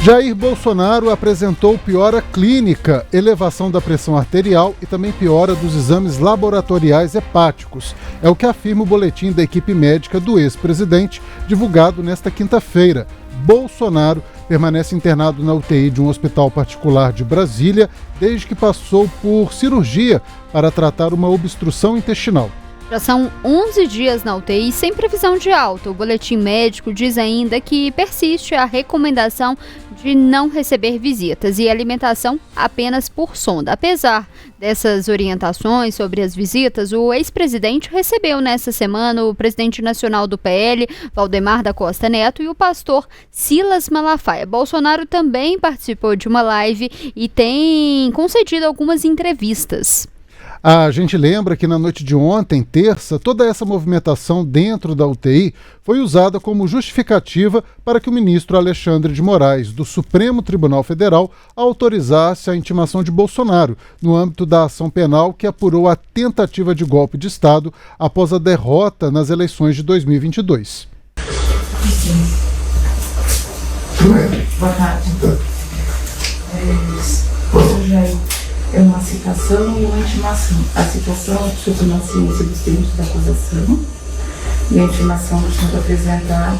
Jair Bolsonaro apresentou piora clínica, elevação da pressão arterial e também piora dos exames laboratoriais hepáticos. É o que afirma o boletim da equipe médica do ex-presidente, divulgado nesta quinta-feira. Bolsonaro permanece internado na UTI de um hospital particular de Brasília desde que passou por cirurgia para tratar uma obstrução intestinal. Já são 11 dias na UTI sem previsão de alta. O boletim médico diz ainda que persiste a recomendação de não receber visitas e alimentação apenas por sonda. Apesar dessas orientações sobre as visitas, o ex-presidente recebeu nesta semana o presidente nacional do PL, Valdemar da Costa Neto, e o pastor Silas Malafaia. Bolsonaro também participou de uma live e tem concedido algumas entrevistas. A gente lembra que na noite de ontem, terça, toda essa movimentação dentro da UTI foi usada como justificativa para que o ministro Alexandre de Moraes, do Supremo Tribunal Federal, autorizasse a intimação de Bolsonaro no âmbito da ação penal que apurou a tentativa de golpe de Estado após a derrota nas eleições de 2022. Boa tarde. Jair. É uma citação e uma intimação. A citação é sobre uma ciência dos termos da acusação e a intimação do senhor apresentar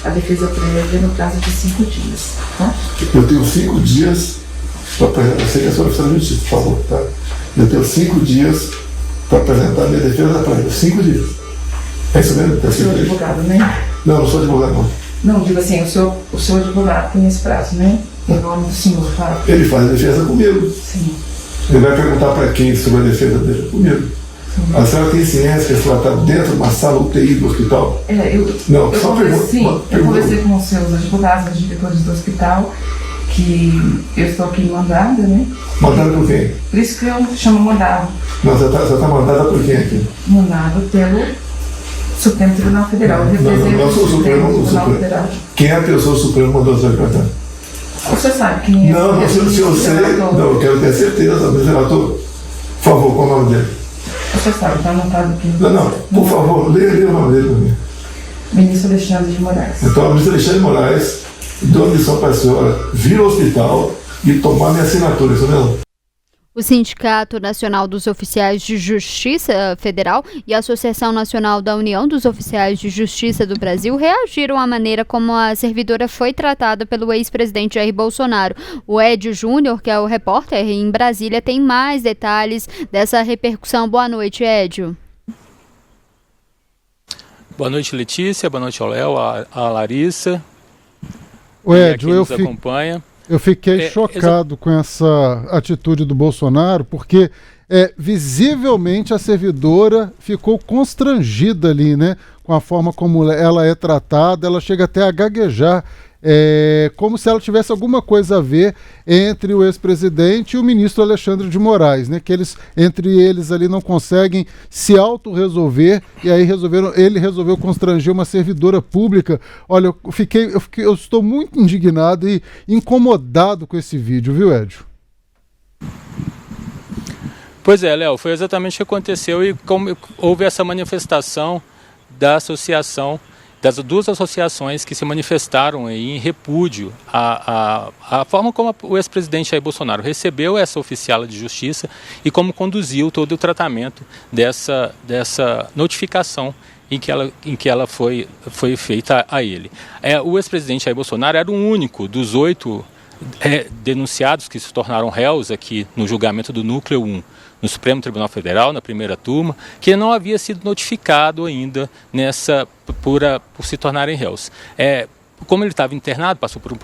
a defesa prévia no prazo de 5 dias. Tá? Eu tenho 5 dias para apresentar. Eu sei que a senhora precisa de justiça, por favor. Tá? Eu tenho 5 dias para apresentar a minha defesa prévia. 5 dias. É isso mesmo? O senhor é advogado, né? Não sou advogado, não. Não, digo assim, o seu advogado tem esse prazo, né? Em nome do senhor, tá? Ele faz a defesa comigo. Sim. Ele vai perguntar para quem sobre a defesa dele? Comigo. Sim. A senhora tem ciência que a senhora está dentro de uma sala UTI do hospital? Eu conversei com os seus advogados, os diretores do hospital, que eu estou aqui mandada, né? Mandada por quem? Por isso que eu chamo mandado. Não, você está mandada por quem aqui? Mandado pelo Supremo Tribunal Federal. Não sou o Supremo Federal. Quem é a pessoa do Supremo mandou você perguntar? O senhor sabe quem é? Não, se eu sei, não, eu quero ter certeza, mas relator, por favor, qual é o nome dele? O senhor sabe, está anotado aqui. Não, por favor, leia o nome dele para mim. Ministro Alexandre de Moraes. Então, o ministro Alexandre de Moraes deu a missão para a senhora vir ao hospital e tomar minha assinatura, isso mesmo? O Sindicato Nacional dos Oficiais de Justiça Federal e a Associação Nacional da União dos Oficiais de Justiça do Brasil reagiram à maneira como a servidora foi tratada pelo ex-presidente Jair Bolsonaro. O Edio Júnior, que é o repórter em Brasília, tem mais detalhes dessa repercussão. Boa noite, Edio. Boa noite, Letícia. Boa noite ao Léo, a Larissa. O Edio, acompanha. Eu fiquei chocado com essa atitude do Bolsonaro, porque visivelmente a servidora ficou constrangida ali, né? Com a forma como ela é tratada, ela chega até a gaguejar, como se ela tivesse alguma coisa a ver entre o ex-presidente e o ministro Alexandre de Moraes, né? Que entre eles ali não conseguem se autorresolver, e aí ele resolveu constranger uma servidora pública. Olha, eu estou muito indignado e incomodado com esse vídeo, viu, Edio? Pois é, Léo, foi exatamente o que aconteceu e como houve essa manifestação da associação, das duas associações que se manifestaram aí em repúdio à forma como o ex-presidente Jair Bolsonaro recebeu essa oficiala de justiça e como conduziu todo o tratamento dessa notificação em que ela foi feita a ele. O ex-presidente Jair Bolsonaro era o único dos 8 denunciados que se tornaram réus aqui no julgamento do Núcleo 1, no Supremo Tribunal Federal, na primeira turma, que não havia sido notificado ainda por se tornarem réus. Como ele estava internado, passou por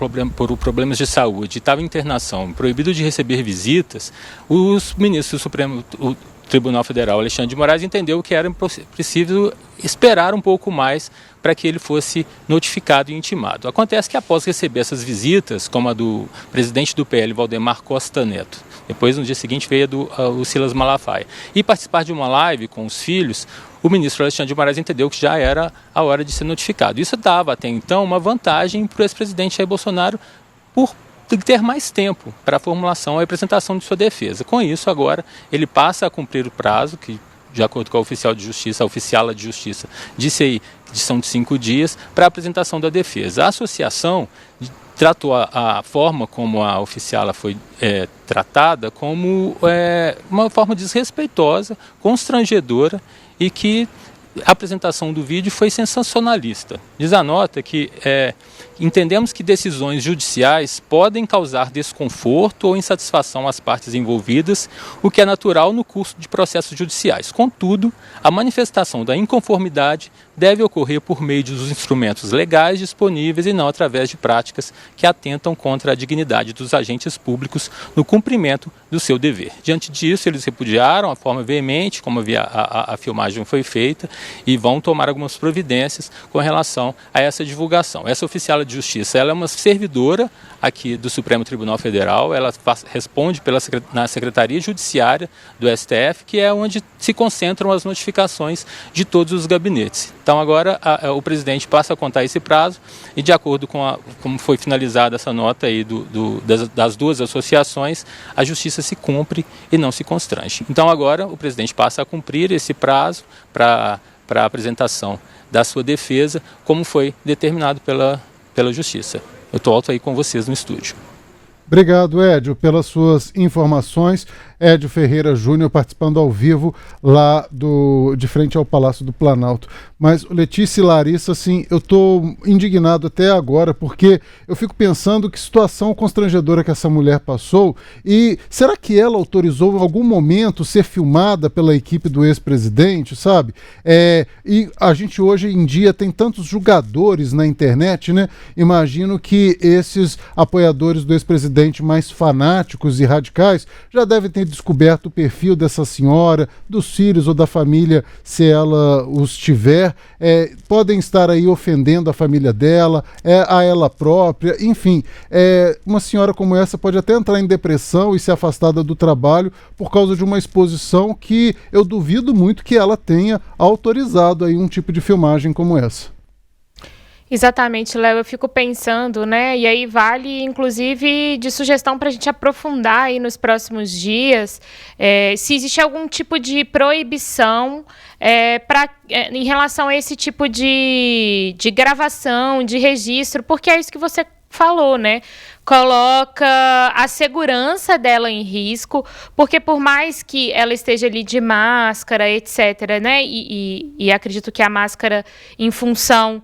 problemas de saúde, estava em internação, proibido de receber visitas, os ministros do Supremo Tribunal Federal, Alexandre de Moraes, entendeu que era preciso esperar um pouco mais para que ele fosse notificado e intimado. Acontece que após receber essas visitas, como a do presidente do PL, Valdemar Costa Neto, depois no dia seguinte veio o Silas Malafaia, e participar de uma live com os filhos, o ministro Alexandre de Moraes entendeu que já era a hora de ser notificado. Isso dava até então uma vantagem para o ex-presidente Jair Bolsonaro por ter mais tempo para a formulação e apresentação de sua defesa. Com isso, agora, ele passa a cumprir o prazo, que, de acordo com a oficiala de justiça, disse aí que são de 5 dias, para a apresentação da defesa. A associação tratou a forma como a oficiala foi tratada como uma forma desrespeitosa, constrangedora e que a apresentação do vídeo foi sensacionalista. Diz a nota que entendemos que decisões judiciais podem causar desconforto ou insatisfação às partes envolvidas, o que é natural no curso de processos judiciais. Contudo, a manifestação da inconformidade deve ocorrer por meio dos instrumentos legais disponíveis e não através de práticas que atentam contra a dignidade dos agentes públicos no cumprimento do seu dever. Diante disso, eles repudiaram a forma veemente como a filmagem foi feita e vão tomar algumas providências com relação a essa divulgação. Essa oficial de justiça, ela é uma servidora aqui do Supremo Tribunal Federal, ela responde na Secretaria Judiciária do STF, que é onde se concentram as notificações de todos os gabinetes. Então agora o presidente passa a contar esse prazo e, de acordo com como foi finalizada essa nota aí das duas associações, a justiça se cumpre e não se constrange. Então agora o presidente passa a cumprir esse prazo para a apresentação da sua defesa, como foi determinado pela justiça. Eu volto aí com vocês no estúdio. Obrigado, Edio, pelas suas informações. Edio Ferreira Júnior participando ao vivo lá de frente ao Palácio do Planalto. Mas, Letícia e Larissa, assim, eu estou indignado até agora, porque eu fico pensando que situação constrangedora que essa mulher passou, e será que ela autorizou em algum momento ser filmada pela equipe do ex-presidente, sabe? E a gente hoje em dia tem tantos julgadores na internet, né? Imagino que esses apoiadores do ex-presidente mais fanáticos e radicais já devem ter descoberto o perfil dessa senhora, dos filhos ou da família, se ela os tiver, podem estar aí ofendendo a família dela, a ela própria, enfim, uma senhora como essa pode até entrar em depressão e ser afastada do trabalho por causa de uma exposição que eu duvido muito que ela tenha autorizado aí um tipo de filmagem como essa. Exatamente, Léo, eu fico pensando, né, e aí vale, inclusive, de sugestão para a gente aprofundar aí nos próximos dias, se existe algum tipo de proibição em relação a esse tipo de gravação, de registro, porque é isso que você falou, né? Coloca a segurança dela em risco, porque por mais que ela esteja ali de máscara, etc., né? E acredito que a máscara, em função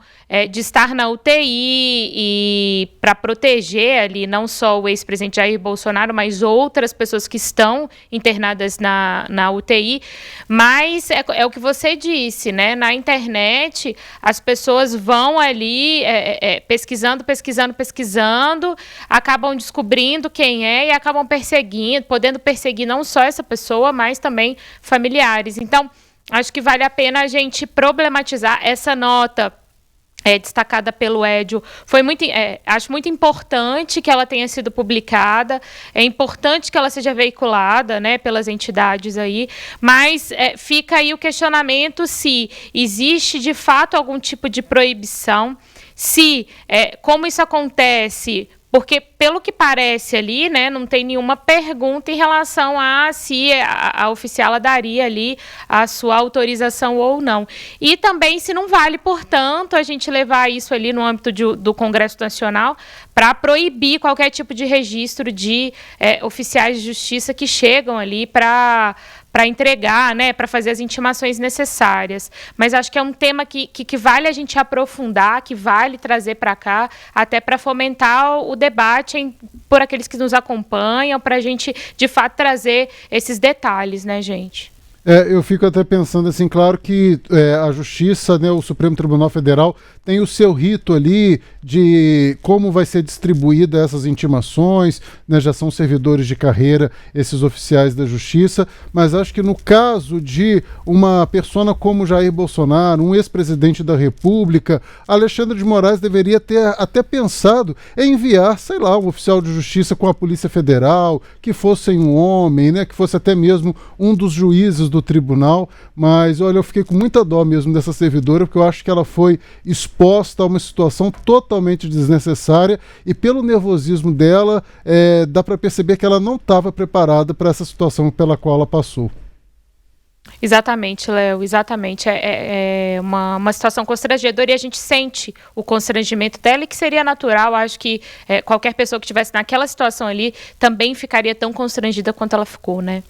de estar na UTI e para proteger ali não só o ex-presidente Jair Bolsonaro, mas outras pessoas que estão internadas na UTI, mas é o que você disse, né? Na internet, as pessoas vão ali pesquisando, acabam descobrindo quem é e acabam podendo perseguir não só essa pessoa, mas também familiares. Então, acho que vale a pena a gente problematizar essa nota destacada pelo Edio. Acho muito importante que ela tenha sido publicada, é importante que ela seja veiculada, né, pelas entidades aí, mas fica aí o questionamento se existe de fato algum tipo de proibição, como isso acontece. Porque, pelo que parece ali, né, não tem nenhuma pergunta em relação a se a oficiala daria ali a sua autorização ou não. E também se não vale, portanto, a gente levar isso ali no âmbito do Congresso Nacional para proibir qualquer tipo de registro de oficiais de justiça que chegam ali para entregar, né, para fazer as intimações necessárias. Mas acho que é um tema que vale a gente aprofundar, que vale trazer para cá, até para fomentar o debate por aqueles que nos acompanham, para a gente, de fato, trazer esses detalhes, né, gente? Eu fico até pensando assim, claro que a Justiça, né, o Supremo Tribunal Federal tem o seu rito ali de como vai ser distribuída essas intimações, né, já são servidores de carreira esses oficiais da Justiça, mas acho que no caso de uma persona como Jair Bolsonaro, um ex-presidente da República, Alexandre de Moraes deveria ter até pensado em enviar, sei lá, um oficial de justiça com a Polícia Federal, que fosse um homem, né, que fosse até mesmo um dos juízes do tribunal, mas olha, eu fiquei com muita dó mesmo dessa servidora, porque eu acho que ela foi exposta a uma situação totalmente desnecessária e pelo nervosismo dela, dá para perceber que ela não estava preparada para essa situação pela qual ela passou. Exatamente, Léo, exatamente. É uma situação constrangedora e a gente sente o constrangimento dela e que seria natural. Acho que qualquer pessoa que estivesse naquela situação ali também ficaria tão constrangida quanto ela ficou, né?